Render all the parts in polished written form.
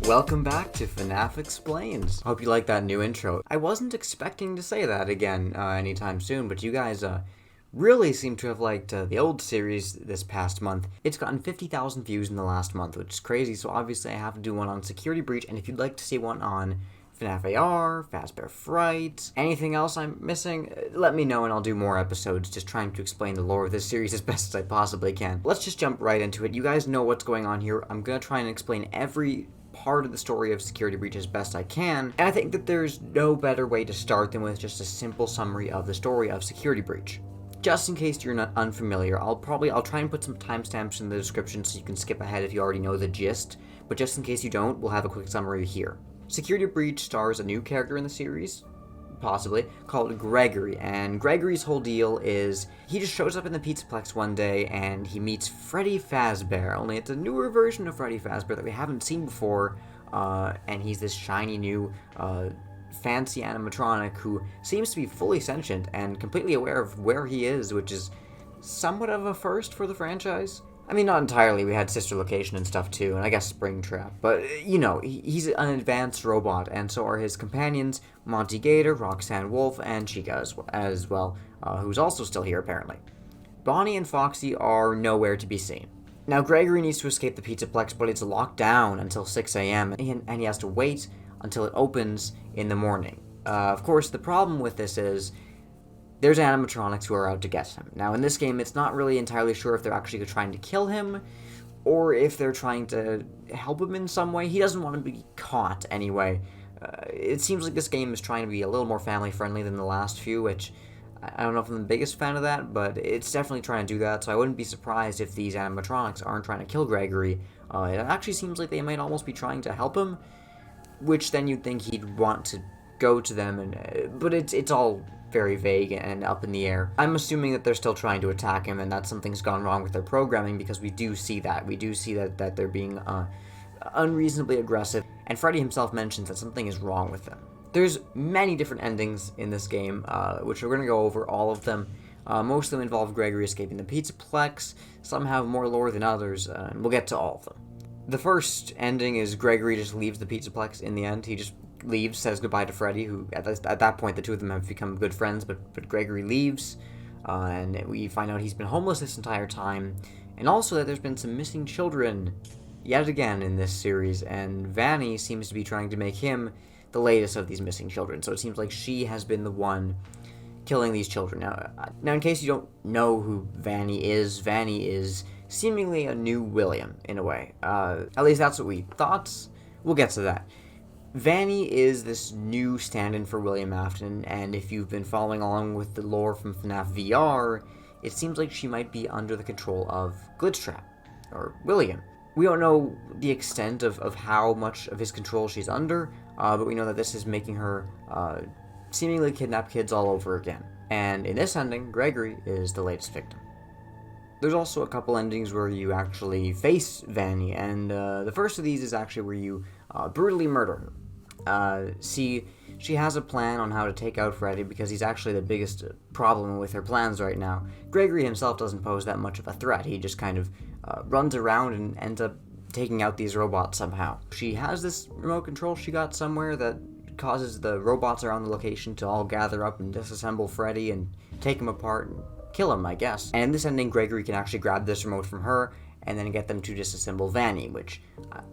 Welcome back to FNAF Explained. Hope you like that new intro. I wasn't expecting to say that again anytime soon, but you guys really seem to have liked the old series this past month. It's gotten 50,000 views in the last month, which is crazy, so obviously I have to do one on Security Breach, and if you'd like to see one on FNAF AR, Fazbear Frights, anything else I'm missing, let me know and I'll do more episodes just trying to explain the lore of this series as best as I possibly can. Let's just jump right into it. You guys know what's going on here. I'm gonna try and explain every part of the story of Security Breach as best I can, and I think that there's no better way to start than with just a simple summary of the story of Security Breach. Just in case you're not unfamiliar, I'll try and put some timestamps in the description so you can skip ahead if you already know the gist, but just in case you don't, we'll have a quick summary here. Security Breach stars a new character in the series, possibly, called Gregory, and Gregory's whole deal is he just shows up in the Pizzaplex one day and he meets Freddy Fazbear, only it's a newer version of Freddy Fazbear that we haven't seen before, and he's this shiny new fancy animatronic who seems to be fully sentient and completely aware of where he is, which is somewhat of a first for the franchise. I mean, not entirely. We had Sister Location and stuff too, and I guess Springtrap. But, you know, he's an advanced robot, and so are his companions, Monty Gator, Roxanne Wolf, and Chica as well, who's also still here, apparently. Bonnie and Foxy are nowhere to be seen. Now, Gregory needs to escape the Pizzaplex, but it's locked down until 6 a.m., and he has to wait until it opens in the morning. Of course, the problem with this is there's animatronics who are out to get him. Now, in this game, it's not really entirely sure if they're actually trying to kill him, or if they're trying to help him in some way. He doesn't want to be caught, anyway. It seems like this game is trying to be a little more family-friendly than the last few, which I don't know if I'm the biggest fan of that, but it's definitely trying to do that, so I wouldn't be surprised if these animatronics aren't trying to kill Gregory. It actually seems like they might almost be trying to help him, which then you'd think he'd want to go to them, but it's all very vague and up in the air. I'm assuming that they're still trying to attack him and that something's gone wrong with their programming, because we do see that. We do see that they're being unreasonably aggressive, and Freddy himself mentions that something is wrong with them. There's many different endings in this game, which we're going to go over all of them. Most of them involve Gregory escaping the Pizzaplex. Some have more lore than others, and we'll get to all of them. The first ending is Gregory just leaves the Pizzaplex in the end. He just leaves, says goodbye to Freddy, who at that point the two of them have become good friends, but Gregory leaves, and we find out he's been homeless this entire time, and also that there's been some missing children yet again in this series, and Vanny seems to be trying to make him the latest of these missing children, so it seems like she has been the one killing these children. Now in case you don't know who Vanny is seemingly a new William, in a way. At least that's what we thought. We'll get to that. Vanny is this new stand-in for William Afton, and if you've been following along with the lore from FNAF VR, it seems like she might be under the control of Glitchtrap, or William. We don't know the extent of how much of his control she's under, but we know that this is making her seemingly kidnap kids all over again. And in this ending, Gregory is the latest victim. There's also a couple endings where you actually face Vanny, and the first of these is actually where you brutally murder her. She has a plan on how to take out Freddy because he's actually the biggest problem with her plans right now. Gregory himself doesn't pose that much of a threat. He just kind of runs around and ends up taking out these robots somehow. She has this remote control she got somewhere that causes the robots around the location to all gather up and disassemble Freddy and take him apart and kill him, I guess. And in this ending, Gregory can actually grab this remote from her and then get them to disassemble Vanny, which,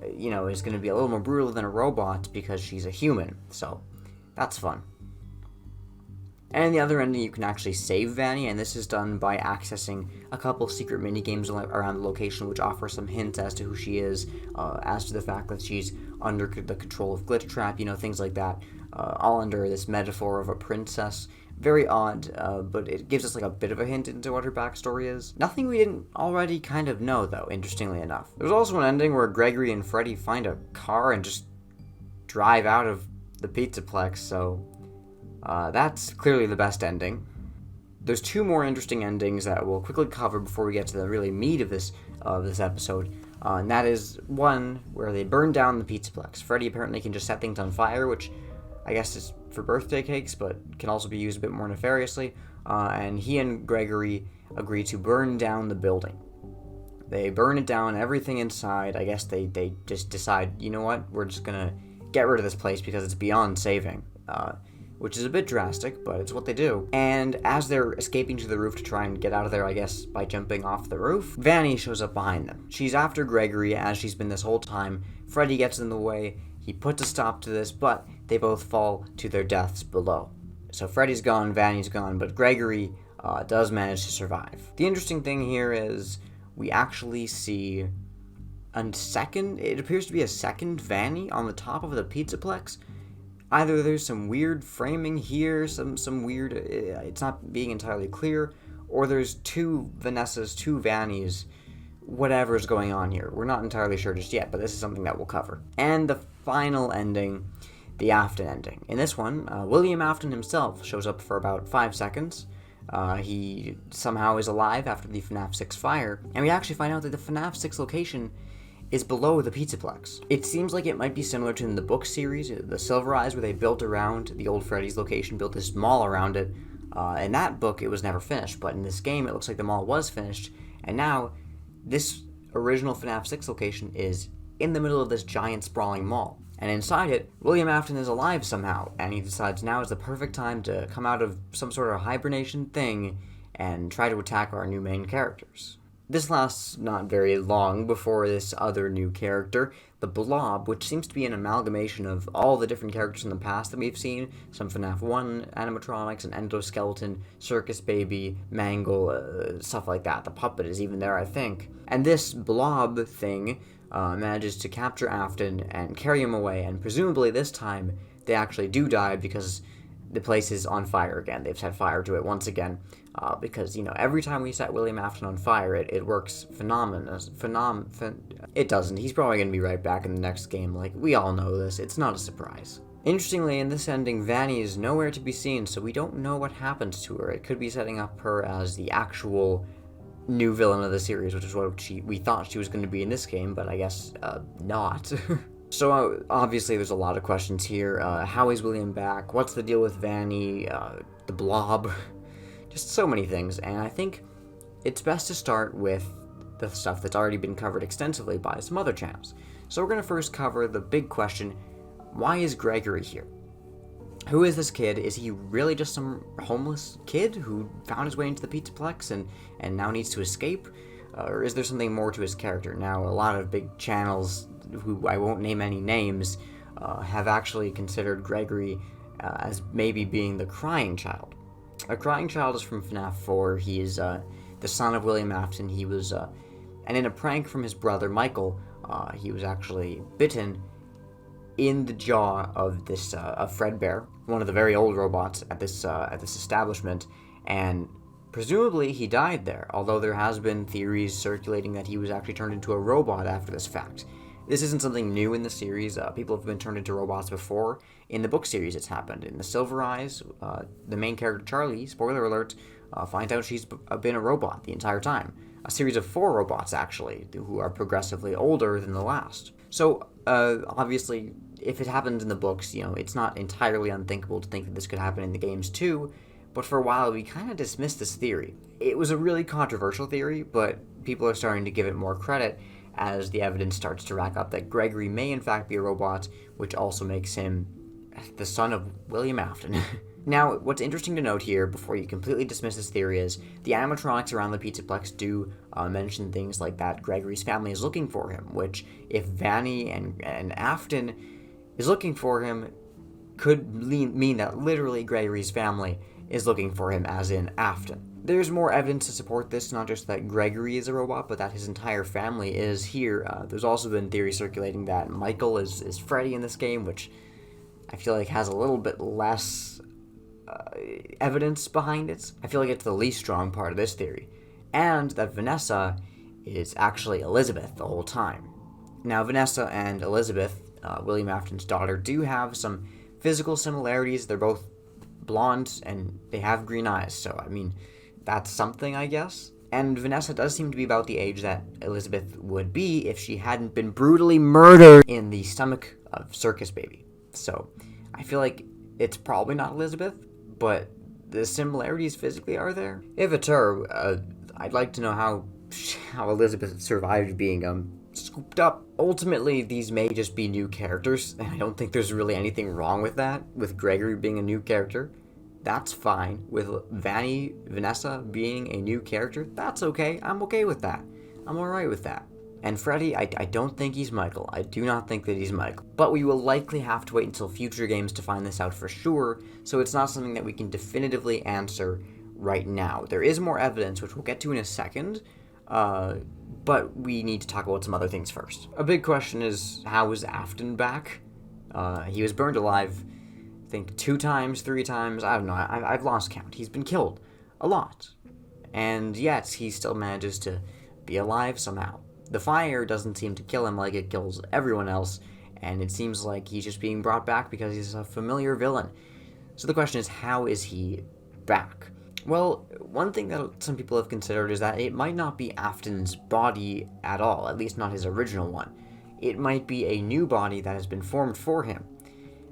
is going to be a little more brutal than a robot because she's a human, so that's fun. And in the other ending, you can actually save Vanny, and this is done by accessing a couple secret minigames around the location which offer some hints as to who she is, as to the fact that she's under the control of Glitchtrap, things like that, all under this metaphor of a princess. Very odd, but it gives us like a bit of a hint into what her backstory is. Nothing we didn't already kind of know, though, interestingly enough. There's also an ending where Gregory and Freddy find a car and just drive out of the Pizzaplex, so that's clearly the best ending. There's two more interesting endings that we'll quickly cover before we get to the really meat of this episode, and that is one where they burn down the Pizzaplex. Freddy apparently can just set things on fire, which I guess is for birthday cakes, but can also be used a bit more nefariously, and he and Gregory agree to burn down the building. They burn it down, everything inside. I guess they just decide, you know what, we're just gonna get rid of this place because it's beyond saving. Which is a bit drastic, but it's what they do. And as they're escaping to the roof to try and get out of there, I guess, by jumping off the roof, Vanny shows up behind them. She's after Gregory, as she's been this whole time. Freddy gets in the way. He puts a stop to this, but they both fall to their deaths below. So Freddy's gone, Vanny's gone, but Gregory does manage to survive. The interesting thing here is we actually see it appears to be a second Vanny on the top of the Pizzaplex. Either there's some weird framing here, some weird, it's not being entirely clear, or there's two Vanessas, two Vannys, whatever's going on here. We're not entirely sure just yet, but this is something that we'll cover. And the final ending, the Afton ending. In this one, William Afton himself shows up for about 5 seconds. He somehow is alive after the FNAF 6 fire, and we actually find out that the FNAF 6 location is below the Pizzaplex. It seems like it might be similar to in the book series, the Silver Eyes, where they built around the old Freddy's location, built this mall around it. In that book, it was never finished, but in this game, it looks like the mall was finished, and now this original FNAF 6 location is in the middle of this giant sprawling mall. And inside it, William Afton is alive somehow, and he decides now is the perfect time to come out of some sort of hibernation thing and try to attack our new main characters. This lasts not very long before this other new character, the Blob, which seems to be an amalgamation of all the different characters in the past that we've seen, some FNAF 1 animatronics, an endoskeleton, circus baby, Mangle, stuff like that. The puppet is even there, I think. And this Blob thing manages to capture Afton and carry him away, and presumably this time they actually do die because the place is on fire again. They've set fire to it once again. Because, every time we set William Afton on fire, it works it doesn't. He's probably going to be right back in the next game. Like, we all know this. It's not a surprise. Interestingly, in this ending, Vanny is nowhere to be seen, so we don't know what happens to her. It could be setting up her as the actual new villain of the series, which is what we thought she was going to be in this game, but I guess not. So, obviously, there's a lot of questions here. How is William back? What's the deal with Vanny? The Blob? Just so many things, and I think it's best to start with the stuff that's already been covered extensively by some other channels. So we're going to first cover the big question, why is Gregory here? Who is this kid? Is he really just some homeless kid who found his way into the Pizzaplex and now needs to escape? Or is there something more to his character? Now, a lot of big channels, who I won't name any names, have actually considered Gregory as maybe being the crying child. A crying child is from FNAF 4. He is the son of William Afton. He was, and in a prank from his brother Michael, he was actually bitten in the jaw of this of Fredbear, one of the very old robots at this establishment, and presumably he died there. Although there has been theories circulating that he was actually turned into a robot after this fact. This isn't something new in the series. People have been turned into robots before. In the book series, it's happened. In the Silver Eyes, the main character, Charlie, spoiler alert, finds out she's been a robot the entire time. A series of 4 robots, actually, who are progressively older than the last. So, obviously, if it happened in the books, it's not entirely unthinkable to think that this could happen in the games too, but for a while, we kind of dismissed this theory. It was a really controversial theory, but people are starting to give it more credit as the evidence starts to rack up that Gregory may in fact be a robot, which also makes him the son of William Afton. Now, what's interesting to note here, before you completely dismiss this theory, is the animatronics around the Pizzaplex do mention things like that Gregory's family is looking for him, which, if Vanny and Afton is looking for him, could mean that literally Gregory's family is looking for him, as in Afton. There's more evidence to support this, not just that Gregory is a robot, but that his entire family is here. There's also been theories circulating that Michael is Freddy in this game, which I feel like has a little bit less evidence behind it. I feel like it's the least strong part of this theory. And that Vanessa is actually Elizabeth the whole time. Now, Vanessa and Elizabeth, William Afton's daughter, do have some physical similarities. They're both blonde, and they have green eyes, so, that's something, I guess. And Vanessa does seem to be about the age that Elizabeth would be if she hadn't been brutally murdered in the stomach of Circus Baby. So, I feel like it's probably not Elizabeth, but the similarities physically are there. If it's her, I'd like to know how how Elizabeth survived being scooped up. Ultimately, these may just be new characters, and I don't think there's really anything wrong with that, with Gregory being a new character. That's fine. With Vanessa being a new character, that's okay. I'm okay with that. I'm alright with that. And Freddy, I don't think he's Michael. I do not think that he's Michael. But we will likely have to wait until future games to find this out for sure, so it's not something that we can definitively answer right now. There is more evidence, which we'll get to in a second, but we need to talk about some other things first. A big question is, how is Afton back? He was burned alive, I think 2 times, 3 times, I don't know, I've lost count. He's been killed a lot, and yet he still manages to be alive somehow. The fire doesn't seem to kill him like it kills everyone else, and it seems like he's just being brought back because he's a familiar villain. So the question is, how is he back? Well, one thing that some people have considered is that it might not be Afton's body at all, at least not his original one. It might be a new body that has been formed for him.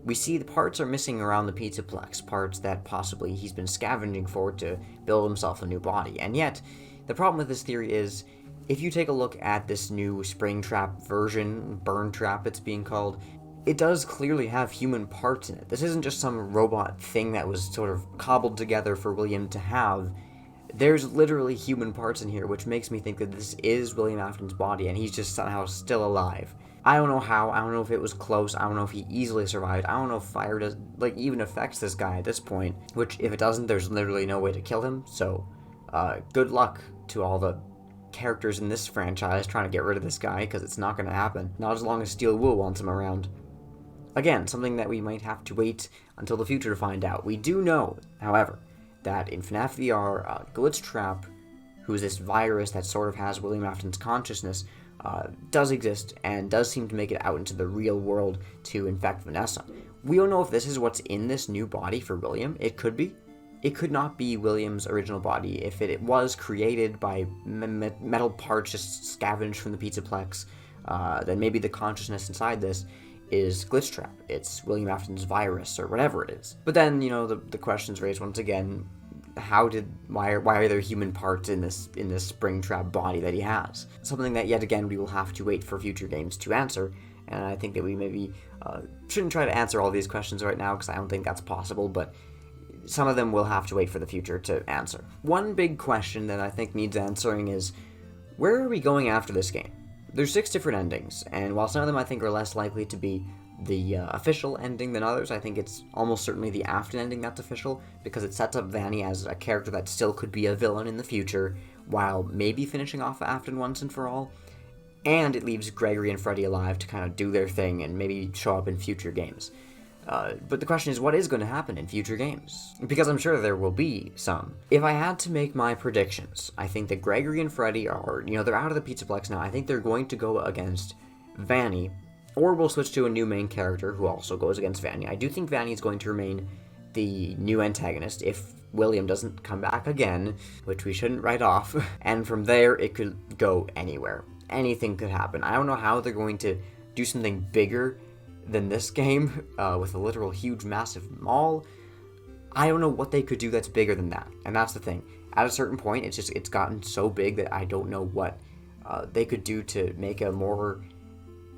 We see the parts are missing around the Pizzaplex, parts that possibly he's been scavenging for to build himself a new body. And yet, the problem with this theory is, if you take a look at this new Springtrap version, Burn Trap it's being called, it does clearly have human parts in it. This isn't just some robot thing that was sort of cobbled together for William to have. There's literally human parts in here, which makes me think that this is William Afton's body, and he's just somehow still alive. I don't know how, I don't know if it was close, I don't know if he easily survived, I don't know if fire does, even affects this guy at this point, which, if it doesn't, there's literally no way to kill him, so, good luck to all the characters in this franchise trying to get rid of this guy, because it's not going to happen. Not as long as Steel Wool wants him around. Again, something that we might have to wait until the future to find out. We do know, however, that in FNAF VR, Glitchtrap, who is this virus that sort of has William Afton's consciousness, does exist and does seem to make it out into the real world to infect Vanessa. We don't know if this is what's in this new body for William. It could be. It could not be William's original body. If it was created by metal parts just scavenged from the Pizzaplex, then maybe the consciousness inside this is Glitchtrap. It's William Afton's virus, or whatever it is. But then, the question's raised once again, why are there human parts in this Springtrap body that he has? Something that, yet again, we will have to wait for future games to answer, and I think that we maybe shouldn't try to answer all these questions right now, because I don't think that's possible, but some of them will have to wait for the future to answer. One big question that I think needs answering is, where are we going after this game? There's 6 different endings, and while some of them I think are less likely to be the official ending than others, I think it's almost certainly the Afton ending that's official, because it sets up Vanny as a character that still could be a villain in the future, while maybe finishing off Afton once and for all, and it leaves Gregory and Freddy alive to kind of do their thing and maybe show up in future games. But the question is, what is going to happen in future games? Because I'm sure there will be some. If I had to make my predictions, I think that Gregory and Freddy are, they're out of the Pizzaplex now. I think they're going to go against Vanny, or we'll switch to a new main character who also goes against Vanny. I do think Vanny is going to remain the new antagonist if William doesn't come back again, which we shouldn't write off. And from there, it could go anywhere. Anything could happen. I don't know how they're going to do something bigger than this game, with a literal huge massive mall. I don't know what they could do that's bigger than that, and that's the thing. At a certain point, it's gotten so big that I don't know what they could do to make a more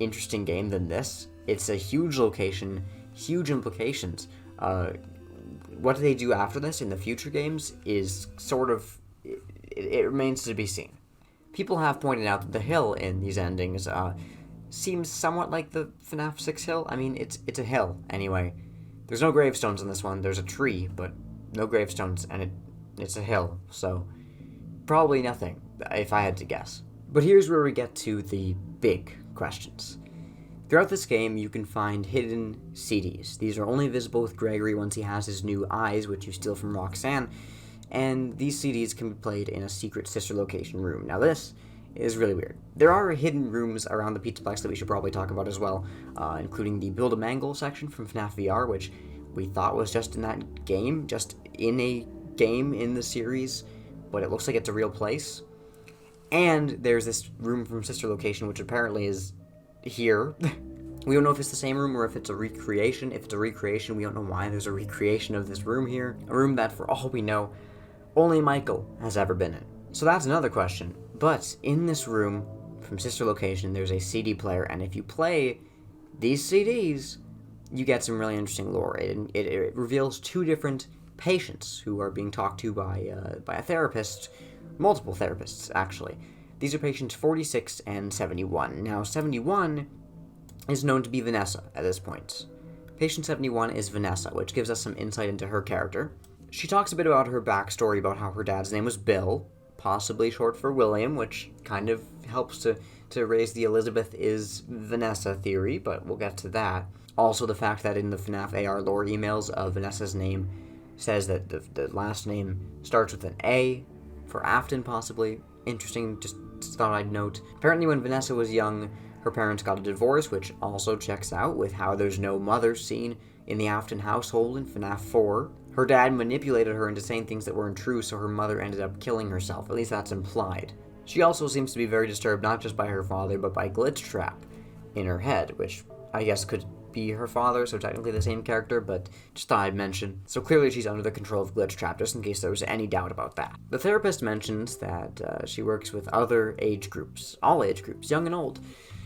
interesting game than this. It's a huge location, huge implications. What do they do after this in the future games is sort of, it remains to be seen. People have pointed out that the hill in these endings seems somewhat like the FNAF 6 hill. I mean, it's a hill, anyway. There's no gravestones in this one. There's a tree, but no gravestones, and it's a hill, so probably nothing, if I had to guess. But here's where we get to the big questions. Throughout this game, you can find hidden CDs. These are only visible with Gregory once he has his new eyes, which you steal from Roxanne, and these CDs can be played in a secret sister location room. Now this is really weird. There are hidden rooms around the Pizzaplex that we should probably talk about as well, including the Build-A-Mangle section from FNAF VR, which we thought was just in that game, just in a game in the series, but it looks like it's a real place. And there's this room from Sister Location, which apparently is here. We don't know if it's the same room or if it's a recreation. If it's a recreation, we don't know why there's a recreation of this room here. A room that, for all we know, only Michael has ever been in. So that's another question. But in this room, from sister location, there's a CD player, and if you play these CDs, you get some really interesting lore. It reveals two different patients who are being talked to by a therapist, multiple therapists, actually. These are patients 46 and 71. Now, 71 is known to be Vanessa at this point. Patient 71 is Vanessa, which gives us some insight into her character. She talks a bit about her backstory, about how her dad's name was Bill, possibly short for William, which kind of helps to raise the Elizabeth is Vanessa theory, but we'll get to that. Also, the fact that in the FNAF AR lore emails, Vanessa's name says that the last name starts with an A, for Afton, possibly. Interesting, just thought I'd note. Apparently, when Vanessa was young, her parents got a divorce, which also checks out with how there's no mother seen in the Afton household in FNAF 4. Her dad manipulated her into saying things that weren't true, so her mother ended up killing herself. At least that's implied. She also seems to be very disturbed, not just by her father, but by Glitch Trap in her head, which I guess could be her father, so technically the same character, but just thought I'd mention. So clearly she's under the control of Glitch Trap, just in case there was any doubt about that. The therapist mentions that she works with other age groups, all age groups, young and old,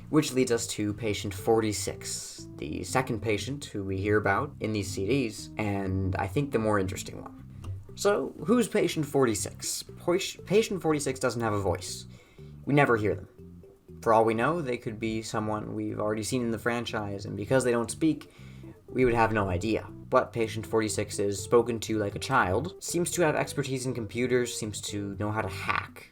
which leads us to patient 46, the second patient who we hear about in these CDs, and I think the more interesting one. So, who's patient 46? Patient 46 doesn't have a voice. We never hear them. For all we know, they could be someone we've already seen in the franchise, and because they don't speak, we would have no idea. But patient 46 is spoken to like a child, seems to have expertise in computers, seems to know how to hack,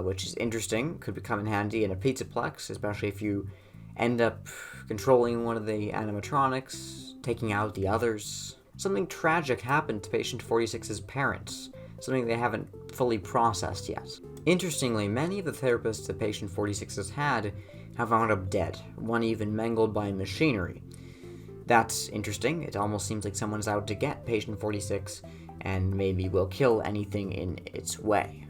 which is interesting, could come in handy in a Pizzaplex, especially if you end up controlling one of the animatronics, taking out the others. Something tragic happened to patient 46's parents, something they haven't fully processed yet. Interestingly, many of the therapists that patient 46 has had have wound up dead, one even mangled by machinery. That's interesting. It almost seems like someone's out to get patient 46 and maybe will kill anything in its way.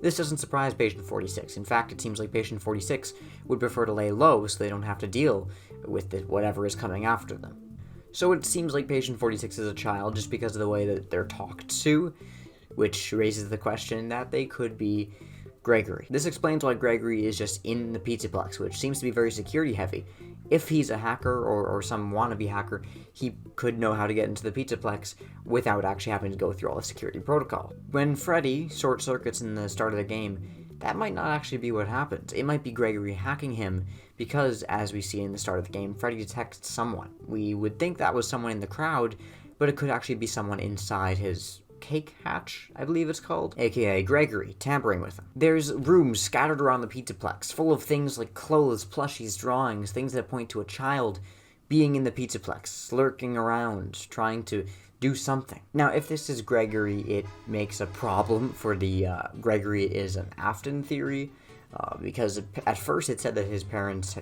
This doesn't surprise patient 46. In fact, it seems like patient 46 would prefer to lay low so they don't have to deal with whatever is coming after them. So it seems like patient 46 is a child just because of the way that they're talked to, which raises the question that they could be Gregory. This explains why Gregory is just in the Pizzaplex, which seems to be very security heavy. If he's a hacker or some wannabe hacker, he could know how to get into the Pizzaplex without actually having to go through all the security protocol. When Freddy short circuits in the start of the game, that might not actually be what happens. It might be Gregory hacking him because, as we see in the start of the game, Freddy detects someone. We would think that was someone in the crowd, but it could actually be someone inside his cake hatch, I believe it's called, aka Gregory, tampering with him. There's rooms scattered around the Pizzaplex, full of things like clothes, plushies, drawings, things that point to a child being in the Pizzaplex, lurking around, trying to do something. Now, if this is Gregory, it makes a problem for the Gregory is an Afton theory, because at first it said that his parents,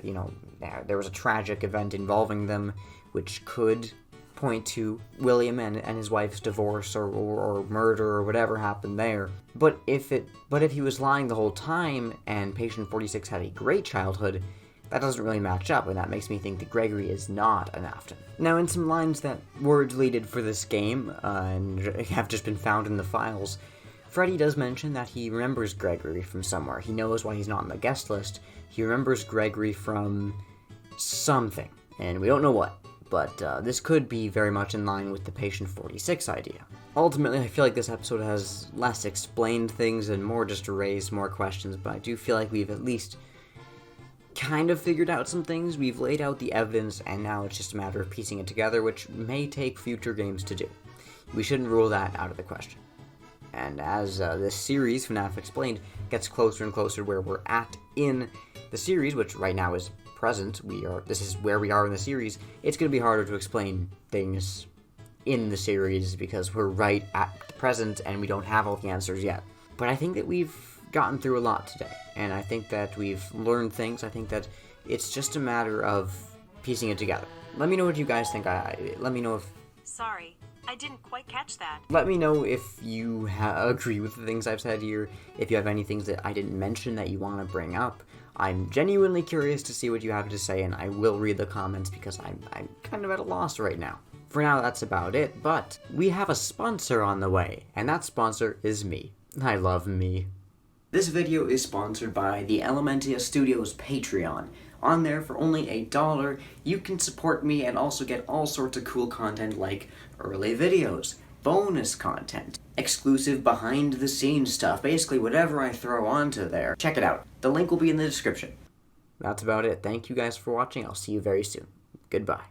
there was a tragic event involving them, which could point to William and his wife's divorce or murder or whatever happened there. But if he was lying the whole time and patient 46 had a great childhood, that doesn't really match up, and that makes me think that Gregory is not an Afton. Now, in some lines that were deleted for this game and have just been found in the files, Freddy does mention that he remembers Gregory from somewhere. He knows why he's not on the guest list. He remembers Gregory from something, and we don't know what. But this could be very much in line with the patient 46 idea. Ultimately, I feel like this episode has less explained things and more just to raise more questions, but I do feel like we've at least kind of figured out some things. We've laid out the evidence, and now it's just a matter of piecing it together, which may take future games to do. We shouldn't rule that out of the question. And as this series, FNAF Explained, gets closer and closer to where we're at in the series, which right now is present, this is where we are in the series, it's going to be harder to explain things in the series because we're right at the present and we don't have all the answers yet. But I think that we've gotten through a lot today, and I think that we've learned things. I think that it's just a matter of piecing it together. Let me know what you guys think. Let me know if... Sorry, I didn't quite catch that. Let me know if you agree with the things I've said here, if you have any things that I didn't mention that you want to bring up. I'm genuinely curious to see what you have to say, and I will read the comments because I'm kind of at a loss right now. For now, that's about it, but we have a sponsor on the way, and that sponsor is me. I love me. This video is sponsored by the Elementia Studios Patreon. On there, for only $1, you can support me and also get all sorts of cool content like early videos, bonus content, exclusive behind-the-scenes stuff, basically whatever I throw onto there. Check it out. The link will be in the description. That's about it. Thank you guys for watching. I'll see you very soon. Goodbye.